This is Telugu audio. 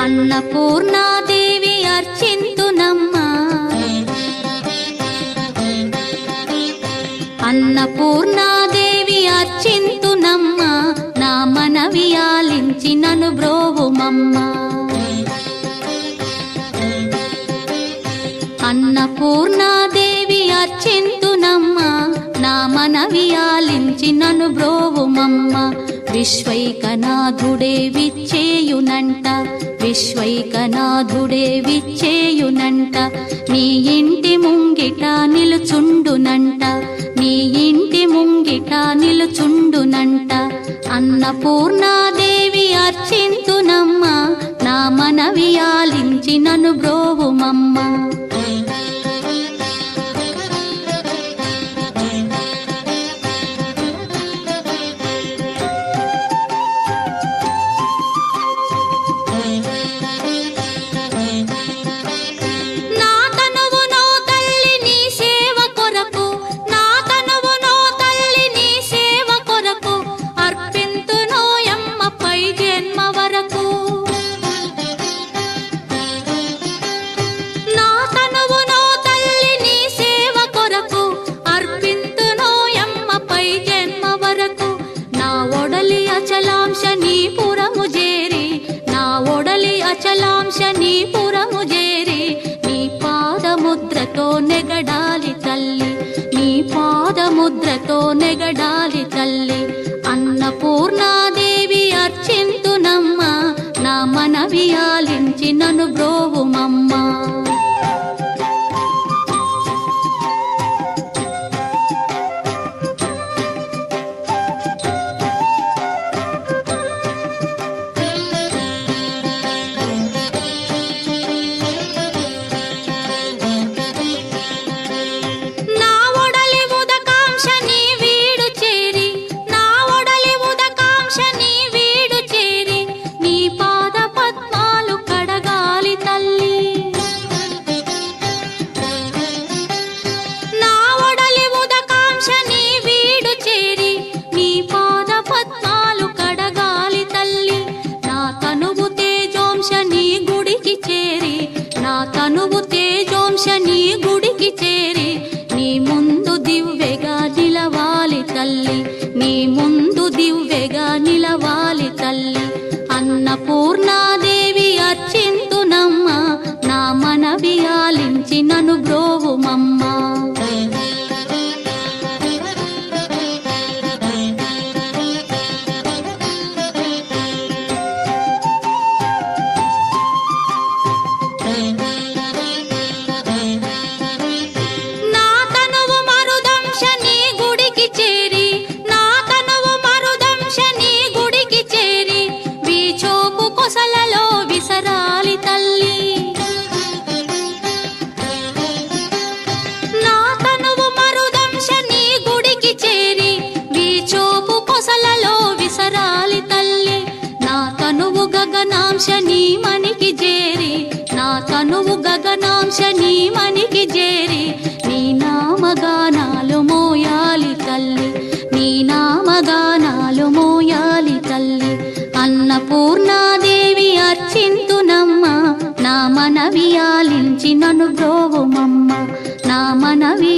అన్నపూర్ణాదేవి అర్చింతునమ్మా, అన్నపూర్ణాదేవి అర్చింతునమ్మా, నా మనవి ఆలించి నన్ను బ్రోవుమమ్మా. అన్నపూర్ణాదేవి అర్చింతునమ్మా, నా మనవి ఆలించి నన్ను బ్రోవుమమ్మా. విశ్వైకనాథుడే విచ్చేయునంట, విశ్వైకనాథుడే విచ్చేయునంట, నీ ఇంటి ముంగిట నిలుచుండునంట, నీ ఇంటి ముంగిట నిలుచుండునంట. అన్నపూర్ణాదేవి అర్చింతునమ్మా, నా మనవి ఆలించి నన్ను బ్రోవుమమ్మా. అచలాంశనీపురము చేరి నీ పాదముద్రతో నెగడాలి తల్లి, నీ పాదముద్రతో నెగడాలి తల్లి. అన్నపూర్ణాదేవి అర్చింతునమ్మా, నా మనవి ఆలించి నన్ను బ్రోవుమమ్మా. తనువు తేజోంశని గుడికి చేరి నీ ముందు దివ్వెగా నిలవాలి తల్లి, నీ ముందు దివ్వెగా నిలవాలి తల్లి. అన్నపూర్ణాదేవి అర్చింతునమ్మా, నా మనవి ఆలించి నన్ను బ్రోవుమమ్మా. గగనాంశని మనికి చేరి, నా తనువు గగనాంశని మనికి చేరి నీ నామగానాలు మోయాలి తల్లి, నీ నామగానాలు మోయాలి తల్లి. అన్నపూర్ణాదేవి అర్చింతునమ్మా, నా మనవి ఆలించి నన్ను బ్రోవుమమ్మా, నా మనవి